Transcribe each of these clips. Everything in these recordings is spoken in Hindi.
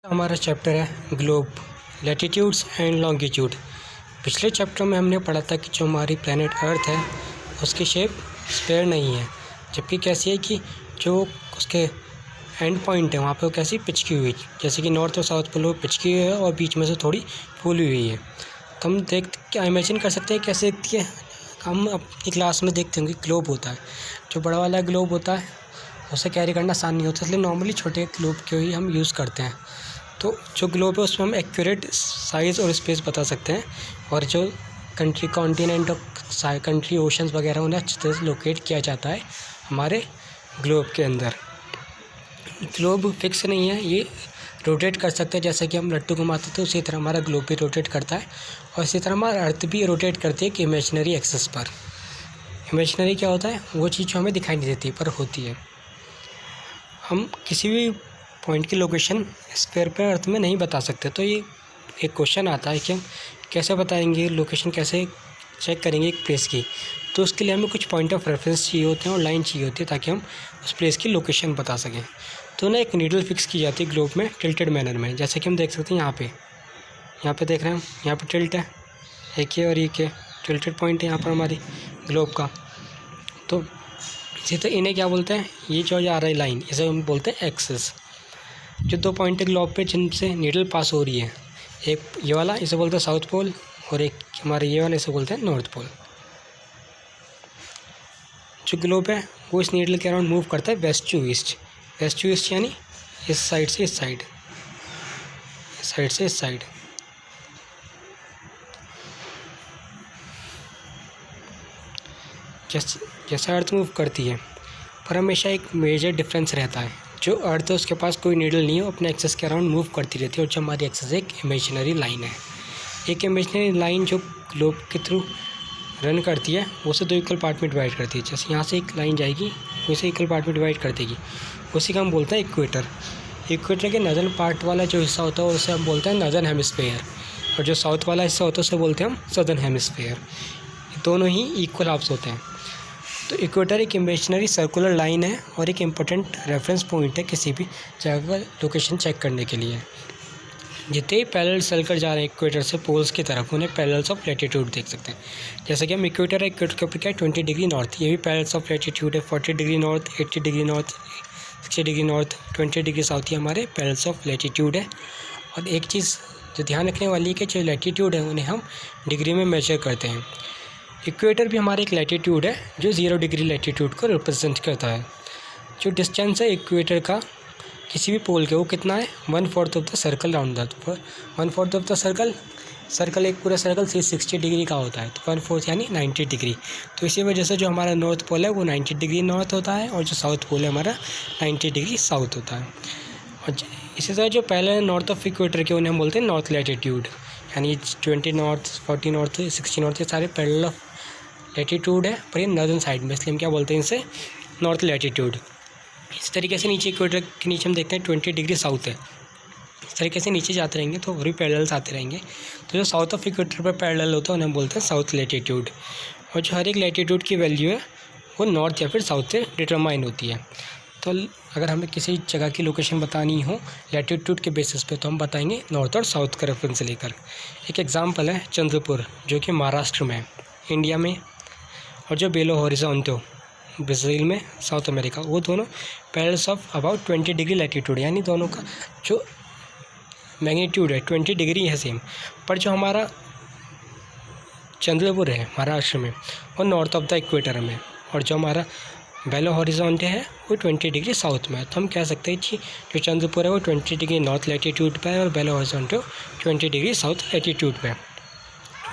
हमारा चैप्टर है ग्लोब, लैटिट्यूड्स एंड लॉन्गिट्यूड। पिछले चैप्टर में हमने पढ़ा था कि जो हमारी प्लैनेट अर्थ है उसकी शेप स्फेयर नहीं है, जबकि कैसी है कि जो उसके एंड पॉइंट है वहाँ पे वो कैसी पिचकी हुई, जैसे कि नॉर्थ और साउथ पोल वो पिचकी हुई है और बीच में से थोड़ी फूली हुई है। तो हम क्या इमेजिन कर सकते हैं कैसे दिखती है। हम अपनी क्लास में देखते होंगे ग्लोब होता है, जो बड़ा वाला ग्लोब होता है उसे कैरी करना आसान नहीं होता, इसलिए नॉर्मली छोटे ग्लोब के ही हम यूज़ करते हैं। तो जो ग्लोब है उसमें हम एक्यूरेट साइज़ और स्पेस बता सकते हैं, और जो कंट्री कॉन्टिनेंट और कंट्री ओशंस वगैरह उन्हें अच्छी तरह से लोकेट किया जाता है हमारे ग्लोब के अंदर। ग्लोब फिक्स नहीं है, ये रोटेट कर सकते हैं, जैसे कि हम लट्टू घुमाते थे उसी तरह हमारा ग्लोब भी रोटेट करता है, और इसी तरह हमारा अर्थ भी रोटेट करती है कि इमेजिनरी एक्सिस पर। इमेजिनरी क्या होता है? वो चीज़ जो हमें दिखाई नहीं देती पर होती है। हम किसी भी पॉइंट की लोकेशन स्फीयर पे अर्थ में नहीं बता सकते, तो ये एक क्वेश्चन आता है कि हम कैसे बताएंगे लोकेशन, कैसे चेक करेंगे एक प्लेस की। तो उसके लिए हमें कुछ पॉइंट ऑफ रेफरेंस चाहिए होते हैं और लाइन चाहिए होती है ताकि हम उस प्लेस की लोकेशन बता सकें। तो ना एक नीडल फिक्स की जाती है ग्लोब में टिल्टेड मैनर में, जैसे कि हम देख सकते हैं यहाँ पे देख रहे हैं, यहाँ पे टिल्ट है एक ये और एक ये टिल्टेड पॉइंट है यहाँ पर हमारी ग्लोब का। तो तो इन्हें क्या बोलते हैं, ये जो आ रही लाइन इसे हम बोलते हैं एक्सिस। जो दो पॉइंट है ग्लोब पे जिनसे नीडल पास हो रही है, एक ये वाला इसे बोलते हैं साउथ पोल, और एक हमारे ये वाला इसे बोलते हैं नॉर्थ पोल। जो ग्लोब है वो इस नीडल के अराउंड मूव करता है west to east. West to east यानी इस साइड से इस साइड, इस साइड से इस साइड। जैसे अर्थ मूव करती है, पर हमेशा एक मेजर डिफरेंस रहता है। जो अर्थ है उसके पास कोई नीडल नहीं है, वो अपने एक्सेस के अराउंड मूव करती रहती है, और जो हमारी एक्सेस एक इमेजिनरी लाइन है। एक इमेजिनरी लाइन जो ग्लोब के थ्रू रन करती है वो उसे दो इक्वल पार्ट में डिवाइड करती है। जैसे यहाँ से एक लाइन जाएगी वो इसे इक्वल पार्ट में डिवाइड कर देगी, उसी का हम बोलते हैं इक्वेटर। इक्वेटर के नर्दर्न पार्ट वाला जो हिस्सा होता है उसे हम बोलते हैं नर्दर्न हेमिस्फीयर, और जो साउथ वाला हिस्सा होता है उसे बोलते हैं हम सदर्न हेमिस्फीयर। दोनों ही इक्वल हाफ्स होते हैं। तो इक्वेटर एक इमेजिनरी सर्कुलर लाइन है और एक इम्पोर्टेंट रेफरेंस पॉइंट है किसी भी जगह का लोकेशन चेक करने के लिए। जितने ही पैरेलल चलकर जा रहे हैं इक्वेटर से पोल्स की तरफ, उन्हें पैरेलल्स ऑफ लैटिट्यूड देख सकते हैं। जैसे कि हम इक्वेटर है, इक्वेटर के ऊपर क्या है 20 डिग्री नॉर्थ, ये भी पैरेलल्स ऑफ लैटिट्यूड है। 40 degree north, 80 degree north, 60 degree north, 20 degree south, ये हमारे पैरेलल्स ऑफ लैटिट्यूड है। और एक चीज़ जो ध्यान रखने वाली है कि जो लैटिट्यूड है उन्हें हम डिग्री में मेजर करते हैं। इक्वेटर भी हमारा एक लैटिट्यूड है जो 0 डिग्री लैटिट्यूड को रिप्रेजेंट करता है। जो डिस्टेंस है इक्वेटर का किसी भी पोल के, वो कितना है 1/4 of the circle round that. 1/4 of the circle एक पूरा सर्कल 360 डिग्री का होता है, तो 1/4 यानी 90 डिग्री। तो इसी वजह से जो हमारा नॉर्थ पोल है वो 90 डिग्री नॉर्थ होता है, और जो साउथ पोल है हमारा 90 डिग्री साउथ होता है। और इसी तरह जो पहले नॉर्थ ऑफ इक्वेटर के उन्हें हम बोलते हैं नॉर्थ लैटिट्यूड, यानी 20 नॉर्थ, 40 नॉर्थ, 60 नॉर्थ, ये सारे पैरेलल ऑफ लैटिट्यूड है, पर ये नॉर्दर्न साइड में, इसलिए हम क्या बोलते हैं इसे नॉर्थ लैटिट्यूड। इस तरीके से नीचे इक्वेटर के नीचे हम देखते हैं 20 डिग्री साउथ है। इस तरीके से नीचे जाते रहेंगे तो और भी पैरेलल्स आते रहेंगे। तो जो साउथ ऑफ इक्वेटर पर पैरेलल होता है उन्हें हम बोलते हैं साउथ लैटिट्यूड। और जो हर एक लैटिट्यूड की वैल्यू है वो नॉर्थ या फिर साउथ से डिटरमाइन होती है। तो अगर हमें किसी जगह की लोकेशन बतानी हो लैटिट्यूड के बेसिस पे, तो हम बताएंगे नॉर्थ और साउथ का रेफरेंस लेकर। एक एग्जांपल है चंद्रपुर, जो कि महाराष्ट्र में है, इंडिया में, और जो बेलो हॉरिजॉन्टो ब्राज़ील में, साउथ अमेरिका, वो दोनों parallels of about 20 degree latitude, यानी दोनों का जो मैग्नीट्यूड है 20 डिग्री है सेम। पर जो हमारा चंद्रपुर है महाराष्ट्र में वो नॉर्थ ऑफ द इक्वेटर में, और जो हमारा बेलो हॉरिजॉन्टे है वो 20 डिग्री साउथ में है। तो हम कह सकते हैं कि जो चंद्रपुर है वो 20 डिग्री नॉर्थ लैटिट्यूड पर है और बेलो हॉरिजॉन्टे 20 डिग्री साउथ लैटिट्यूड पर है।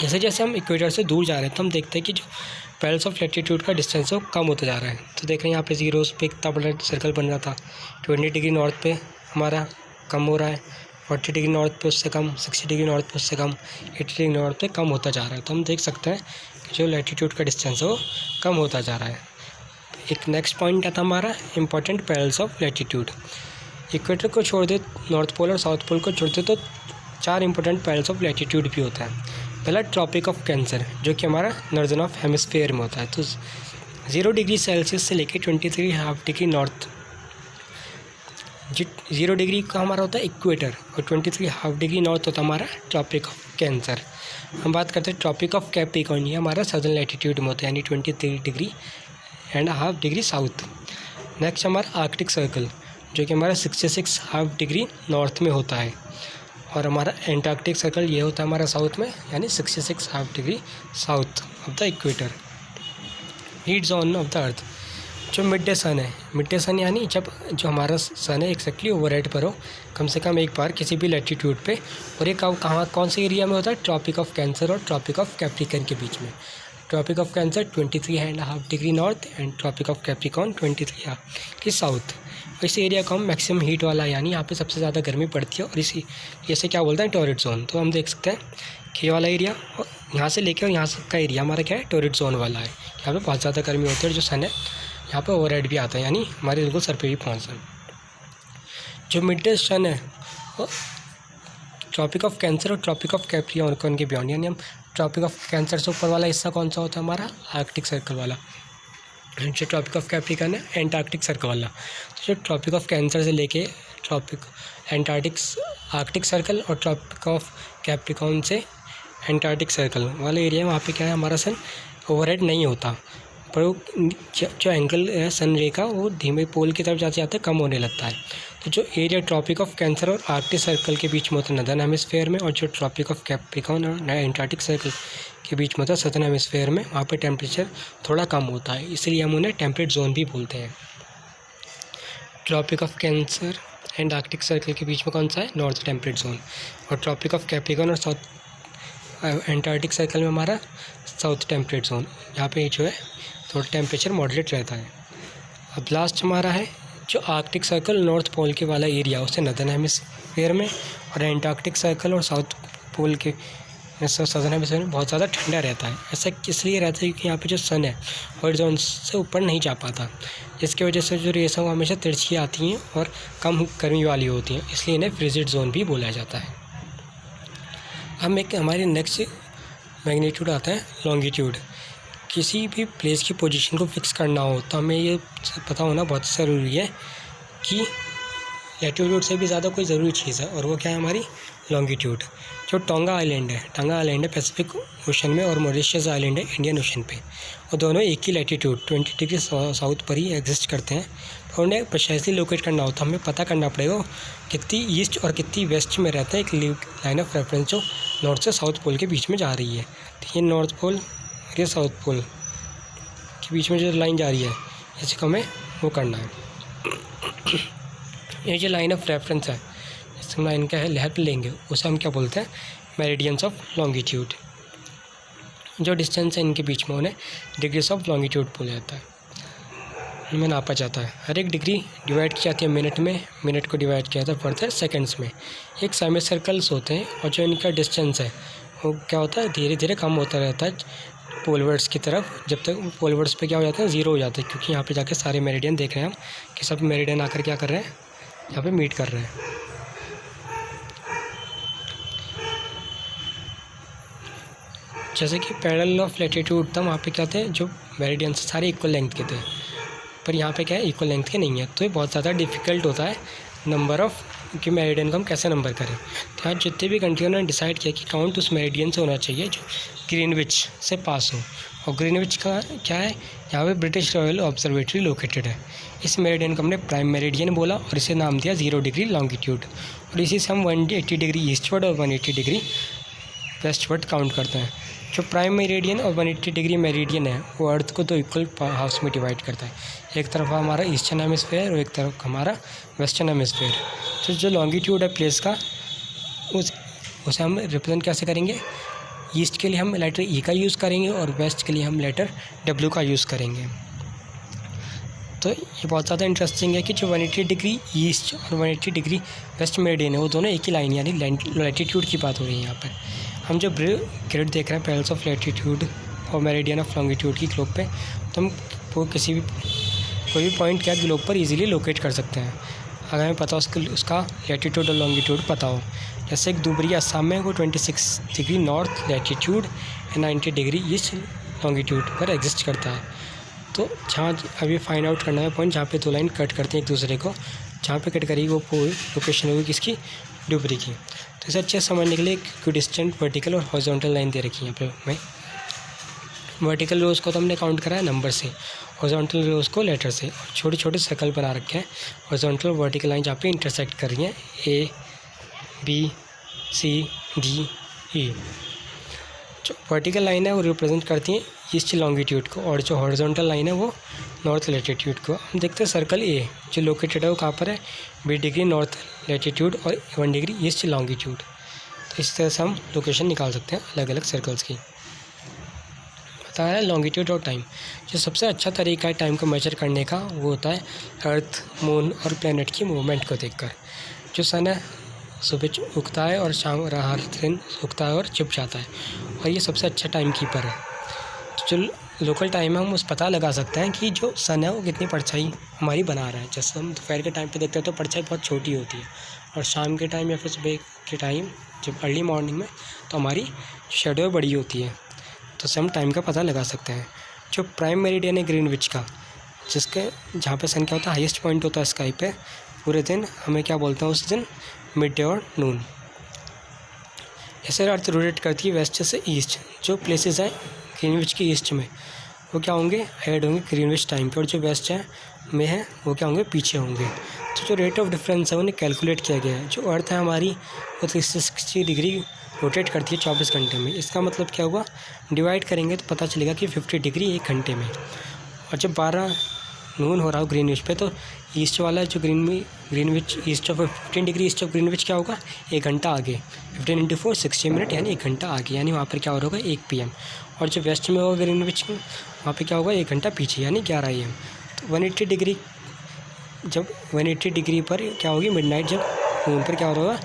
जैसे जैसे हम इक्वेटर से दूर जा रहे हैं तो हम देखते हैं कि जो पैरेलल्स ऑफ लैटिट्यूड का डिस्टेंस है वो कम होता जा रहा है। तो देख रहे हैं यहाँ पे जीरोस पे कितना बड़ा सर्कल बन रहा था, 20 डिग्री नॉर्थ पे हमारा कम हो रहा है, 40 डिग्री नॉर्थ पे उससे कम, 60 डिग्री नॉर्थ पे उससे कम, 80 डिग्री नॉर्थ पे कम होता जा रहा है। तो हम देख सकते हैं कि जो लैटिट्यूड का डिस्टेंस है वो कम होता जा रहा है। एक नेक्स्ट पॉइंट आता हमारा important parallels of latitude. Equator को छोड़ दे, नॉर्थ पोल और साउथ पोल को छोड़ दे, तो 4 इंपॉर्टेंट पैरेलल्स ऑफ लैटिट्यूड भी होता है। पहला ट्रॉपिक ऑफ कैंसर, जो कि हमारा नॉर्दर्न ऑफ हेमिस्फीयर में होता है। तो 0 डिग्री सेल्सियस से लेकर 23.5 डिग्री नॉर्थ जी 0 डिग्री का हमारा होता है इक्वेटर और 23.5 डिग्री नॉर्थ होता है हमारा ट्रॉपिक ऑफ कैंसर। हम बात करते हैं ट्रॉपिक ऑफ कैप्रिकॉर्न, ये हमारा सदर्न लैटिट्यूड में होता है, यानी 23.5 डिग्री साउथ। नेक्स्ट हमारा आर्कटिक सर्कल जो कि हमारा 66.5 डिग्री नॉर्थ में होता है, और हमारा एंटार्क्टिक सर्कल ये होता है हमारा साउथ में, यानी 66.5 degree south of the equator. Heat zone of the earth, जो मिड डे सन है, मिड डे सन यानी जब जो हमारा सन है एक्जैक्टली ओवरहेड पर हो कम से कम एक बार किसी भी लैटिट्यूड पे, और ये कहाँ कौन से एरिया में होता है, ट्रॉपिक ऑफ कैंसर और ट्रॉपिक ऑफ कैप्रिकॉर्न के बीच में। Tropic of Cancer 23.5 degree north and Tropic of Capricorn 23 की साउथ। इस एरिया को हम मैक्सिमम हीट वाला, यानी यहाँ पे सबसे ज़्यादा गर्मी पड़ती है, और इसी इसे क्या बोलते हैं, टॉरिड जोन। तो हम देख सकते हैं कि ये वाला एरिया यहाँ से लेकर और यहाँ से का एरिया हमारा क्या है, टॉरिड जोन वाला है। यहाँ पे बहुत ज़्यादा गर्मी होती है और जो सन है यहाँ पे ओवरहेड भी आता है, यानी हमारे बिल्कुल सर पे भी पहुँचता है। जो मिड डे सन है वो ट्रॉपिक ऑफ कैंसर और ट्रॉपिक ऑफ कैप्रिकॉर्न के बियॉन्ड, यानी हम ट्रॉपिक ऑफ कैंसर से ऊपर वाला हिस्सा कौन सा होता है हमारा, आर्कटिक सर्कल वाला। जो ट्रॉपिक ऑफ कैप्रिकॉर्न है एंटार्क्टिक सर्कल वाला। तो जो ट्रॉपिक ऑफ कैंसर से लेके ट्रॉपिक आर्कटिक सर्कल और ट्रॉपिक ऑफ कैप्रिकॉर्न से एंटार्क्टिक सर्कल वाले एरिया में वहाँ पे क्या है, हमारा सन ओवरहेड नहीं होता, पर वो जो एंगल है सन रे का वो धीमे पोल की तरफ जाते जाते कम होने लगता है। तो जो एरिया ट्रॉपिक ऑफ कैंसर और आर्कटिक सर्कल के बीच में होता है नदर्न हेमिस्फेयर में, और जो ट्रॉपिक ऑफ कैप्रिकॉर्न और एंटार्क्टिक सर्कल के बीच में होता है सदर्न हेमिस्फेयर में, वहाँ पे टेम्परेचर थोड़ा कम होता है, इसलिए हम उन्हें टेम्परेट जोन भी बोलते हैं। Tropic of Cancer and Arctic Circle के बीच में कौन सा है, नॉर्थ टेम्परेट जोन, और ट्रॉपिक ऑफ कैप्रिकॉर्न और साउथ एंटार्क्टिक सर्कल में हमारा साउथ टेम्परेट जोन। यहाँ पे जो है थोड़ा टेम्परेचर मॉडरेट रहता है। अब लास्ट हमारा है जो आर्कटिक सर्कल नॉर्थ पोल के वाला एरिया, उसे नदर्न हेमिस्फीयर में, और एंटार्क्टिक सर्कल और साउथ पोल के सदर्न हेमिस्फीयर में बहुत ज़्यादा ठंडा रहता है। ऐसा इसलिए रहता है क्योंकि यहाँ पे जो सन है हॉरिज़ॉन से ऊपर नहीं जा पाता, जिसकी वजह से जो रेस है वो हमेशा तिरछी आती हैं और कम गर्मी वाली होती हैं, इसलिए इन्हें फ्रिजिड जोन भी बोला जाता है। हम एक हमारी नेक्स्ट मैग्नीट्यूड आता है लॉन्गिट्यूड। किसी भी प्लेस की पोजीशन को फिक्स करना हो तो हमें ये पता होना बहुत ज़रूरी है कि लैटिट्यूड से भी ज़्यादा कोई ज़रूरी चीज़ है, और वो क्या है हमारी लॉन्गिट्यूड। जो टोंगा आइलैंड है पैसिफिक ओशन में, और मॉरिशस आइलैंड है इंडियन ओशन पे, और दोनों एक ही लैटिट्यूड 20 डिग्री साउथ पर ही एग्जिस्ट करते हैं। और उन्हें प्रिसाइसली लोकेट करना हो तो हमें पता करना पड़ेगा कितनी ईस्ट और कितनी वेस्ट में रहता है एक लाइन ऑफ रेफरेंस जो नॉर्थ से साउथ पोल के बीच में जा रही है। तो ये नॉर्थ पोल और ये साउथ पोल के बीच में जो लाइन जा रही है इसी को हमें वो करना है। ये जो लाइन ऑफ रेफरेंस है, इस लाइन का हेल्प लेंगे, उसे हम क्या बोलते हैं, मेरिडियंस ऑफ लॉन्गिट्यूड। जो डिस्टेंस है इनके बीच में उन्हें डिग्रीज ऑफ लॉन्गिट्यूड बोला जाता है, इनमें नापा जाता है। हर एक डिग्री डिवाइड की जाती है मिनट में, मिनट को डिवाइड किया जाता है फर्दर सेकंड्स में। एक सेमी सर्कल्स होते हैं, और जो इनका डिस्टेंस है वो क्या होता है, धीरे धीरे कम होता रहता है पोलवर्ड्स की तरफ, जब तक पोलवर्ड्स पे क्या हो जाता है, ज़ीरो हो जाता है, क्योंकि यहाँ पे जाके सारे मेरिडियन देख रहे हैं हम कि सब मेरिडियन आकर क्या कर रहे हैं, यहाँ पे मीट कर रहे हैं। जैसे कि पैरेलल ऑफ लैटिट्यूड था, वहाँ पे क्या थे, जो मेरिडियन सारे इक्वल लेंथ के थे, पर यहाँ पे क्या है, इक्वल लेंथ के नहीं है। तो ये बहुत ज़्यादा डिफ़िकल्ट होता है नंबर ऑफ़ कि मेरिडियन को हम कैसे नंबर करें। तो यहाँ जितने भी कंट्रियों ने डिसाइड किया कि काउंट उस मेरिडियन से होना चाहिए जो ग्रीनविच से पास हो, और ग्रीनविच का क्या है, यहाँ पे ब्रिटिश रॉयल ऑब्जर्वेटरी लोकेटेड है। इस मेरिडियन को हमने प्राइम मेरिडियन बोला और इसे नाम दिया 0 डिग्री लॉन्गिट्यूड, और इसी से हम 180 डिग्री ईस्टवर्ड और 180 डिग्री वेस्टवर्ड काउंट करते हैं। जो प्राइम मेरिडियन और 180 डिग्री मेरिडियन है वो अर्थ को दो इक्वल हाउस में डिवाइड करता है, एक तरफ हमारा ईस्टर्न हेमिस्फेयर और एक तरफ हमारा वेस्टर्न हेमिस्फेयर। तो जो लॉन्गिट्यूड है प्लेस का उसे हम रिप्रेजेंट कैसे करेंगे, ईस्ट के लिए हम लेटर ई का यूज़ करेंगे और वेस्ट के लिए हम लेटर डब्ल्यू का यूज़ करेंगे। तो ये बहुत ज़्यादा इंटरेस्टिंग है कि जो 180 डिग्री ईस्ट और 180 डिग्री वेस्ट मेरिडियन है वो दोनों एक ही लाइन यानी लैटिट्यूड की बात हो रही है। यहाँ पर हम जो ग्रिड देख रहे हैं पैरेलल्स ऑफ लैटिट्यूड और मेरिडियन ऑफ लॉन्गिट्यूड की ग्लोब पे, तो हम वो कोई भी पॉइंट क्या ग्लोब पर इजीली लोकेट कर सकते हैं अगर हमें पता उसका लैटिट्यूड और लॉन्गिट्यूड पता हो। जैसे एक दुबरी असम में वो 26 degree north latitude and 90 degree east longitude पर एग्जिस्ट करता है। तो जहाँ अभी फाइंड आउट करना है पॉइंट जहाँ पे दो लाइन कट करते हैं एक दूसरे को, जहाँ पे कट करेगी वो पूरी लोकेशन होगी किसकी, ड्यूबरी की। तो इसे अच्छे से समझने के लिए इक्विडिस्टेंट वर्टिकल और हॉरिजॉन्टल लाइन दे रखी है यहाँ पे मैं। वर्टिकल रोज़ को तो हमने काउंट करा है नंबर से, हॉरिजॉन्टल रोज़ को लेटर से। और छोटे छोटे सर्कल बना रखे हैं हॉरिजॉन्टल वर्टिकल लाइन जहाँ पे इंटरसेक्ट कर रही हैं A B C D E। जो वर्टिकल लाइन है वो रिप्रेजेंट करती है ईस्ट लॉन्गिट्यूड को, और जो हॉरिजॉन्टल लाइन है वो नॉर्थ लैटिट्यूड को। हम देखते हैं सर्कल A जो लोकेटेड है वो कहाँ पर है, 20 डिग्री नॉर्थ लैटिट्यूड और 1 डिग्री ईस्ट लॉन्गिट्यूड। तो इस तरह से हम लोकेशन निकाल सकते हैं अलग अलग सर्कल्स की। बताया लॉन्गिट्यूड और टाइम। जो सबसे अच्छा तरीका है टाइम को मेजर करने का वो होता है अर्थ, मून और प्लैनेट की मूवमेंट को देखकर। जो सन है सुबह उगता है और शाम हर दिन उगता है और छिप जाता है, और ये सबसे अच्छा टाइम कीपर है। तो जो लोकल टाइम है हम उस पता लगा सकते हैं कि जो सन है वो कितनी परछाई हमारी बना रहा है। जैसे हम दोपहर के टाइम पे देखते हैं तो परछाई बहुत छोटी होती है, और शाम के टाइम या फिर सुबह के टाइम जब अर्ली मॉर्निंग में तो हमारी शेडो बड़ी होती है। तो उससे हम टाइम का पता लगा सकते हैं। जो प्राइम मेरिडियन है ग्रीनविच का, जिसके जहाँ पे सन क्या होता है हाईएस्ट पॉइंट होता है स्काई पे पूरे दिन, हमें क्या बोलते हैं उस दिन, मिड डे और नून। ऐसे अर्थ रोटेट करती है वेस्ट से ईस्ट। जो प्लेसेस हैं ग्रीनविच के ईस्ट में वो क्या होंगे, हेड होंगे ग्रीनविच टाइम पे, और जो वेस्ट है में है वो क्या होंगे, पीछे होंगे। तो जो रेट ऑफ डिफरेंस है उन्हें कैलकुलेट किया गया है। जो अर्थ है हमारी वो 360 डिग्री रोटेट करती है 24 घंटे में। इसका मतलब क्या हुआ, डिवाइड करेंगे तो पता चलेगा कि 50 डिग्री 1 घंटे में। और जब 12 नून हो रहा हो ग्रीनविच पे तो ईस्ट वाला जो Greenwich east of 15 degree east of Greenwich क्या होगा, 1 घंटा आगे। 15 × 4 60 मिनट यानी 1 घंटा आगे, यानी वहाँ पर क्या हो रहा होगा 1 PM। और जो वेस्ट में होगा ग्रीनविच वहाँ पे क्या होगा 1 घंटा पीछे यानी 11 AM। तो 180 डिग्री जब 180 डिग्री पर क्या होगी मिडनाइट, जब नून पर क्या हो रहा होगा,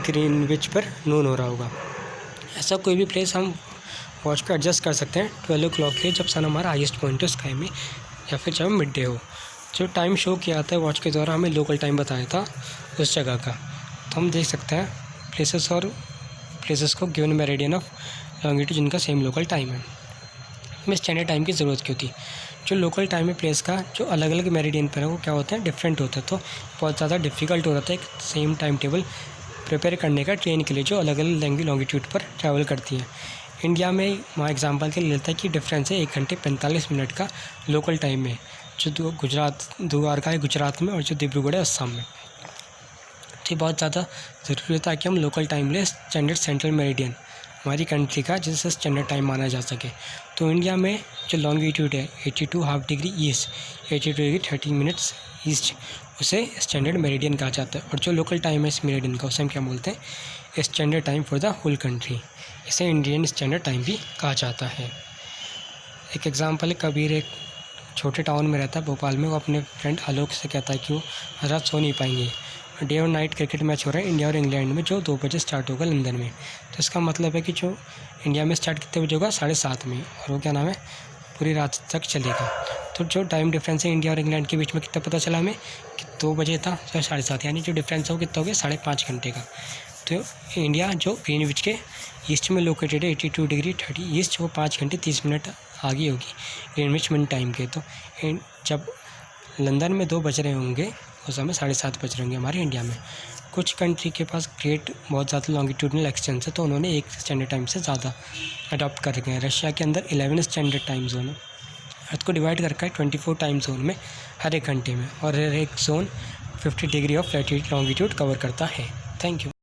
ग्रीनविच पर नून हो रहा होगा। ऐसा कोई भी प्लेस हम वॉच पे एडजस्ट कर सकते हैं 12 o'clock के, जब सन हमारा हाईएस्ट पॉइंट हो स्काई में, या फिर जब मिड डे हो। जो टाइम शो किया जाता है वॉच के द्वारा हमें लोकल टाइम बताया था उस जगह का। तो हम देख सकते हैं प्लेसेस को गिवन मेरिडियन ऑफ लॉन्गिट्यूड जिनका सेम लोकल टाइम है। हमें स्टैंडर्ड टाइम की ज़रूरत क्यों थी। जो लोकल टाइम है प्लेस का जो अलग अलग मेरिडियन पर है वो क्या होता है, डिफरेंट होता है। तो बहुत ज़्यादा डिफ़िकल्ट हो जाता है एक सेम टाइम टेबल प्रिपेयर करने का ट्रेन के लिए जो अलग अलग लॉन्गिट्यूड पर ट्रैवल करती हैं। इंडिया में वहाँ एग्जांपल के लिए लेता है कि डिफरेंस है 1 घंटे 45 मिनट का लोकल टाइम में, जो द्वारका है गुजरात में और जो डिब्रूगढ़ है असम में। तो ये बहुत ज़्यादा ज़रूरी है ताकि हम लोकल टाइम ले स्टैंडर्ड सेंट्रल मेरिडियन हमारी कंट्री का जिससे स्टैंडर्ड टाइम माना जा सके। तो इंडिया में जो लॉन्गिट्यूड है 82.5 degree east, 82 degree 30 minutes east, उसे स्टैंडर्ड मेरिडियन कहा जाता है। और जो लोकल टाइम है इस मेरिडियन का उसे हम क्या बोलते हैं, standard time for the whole country. इसे इंडियन स्टैंडर्ड टाइम भी कहा जाता है। एक एग्जांपल है, कबीर एक छोटे टाउन में रहता है भोपाल में। वो अपने फ्रेंड आलोक से कहता है कि वो रात सो नहीं पाएंगे। डे और नाइट क्रिकेट मैच हो रहा है इंडिया और इंग्लैंड में, जो 2 बजे स्टार्ट होगा लंदन में। तो इसका मतलब है कि जो इंडिया में स्टार्ट कितने बजे होगा, 7:30 में, और वो क्या नाम है पूरी रात तक चलेगा। तो जो टाइम डिफरेंस है इंडिया और इंग्लैंड के बीच में कितना पता चला हमें कि 2 बजे था तो 7:30, यानी जो डिफरेंस है वो कितना हो गया 5.5 घंटे का। तो इंडिया जो ग्रीनविच के ईस्ट में लोकेटेड है 82 डिग्री 30 ईस्ट, वो 5 घंटे 30 मिनट आगे होगी ग्रीनविच मीन टाइम के। तो जब लंदन में 2 बज रहे होंगे उस समय 7:30 बज रहे होंगे हमारे इंडिया में। कुछ कंट्री के पास बहुत ज़्यादा लॉन्गिट्यूडनल एक्सटेंस है तो उन्होंने एक स्टैंडर्ड टाइम से ज़्यादा अडॉप्ट कर रखे हैं। रशिया के अंदर 11 स्टैंडर्ड टाइम जोन है। अर्थ को डिवाइड कर रखा है 24 टाइम जोन में हर एक घंटे में, और हर एक zone 50 degree of latitude longitude cover करता है। Thank you.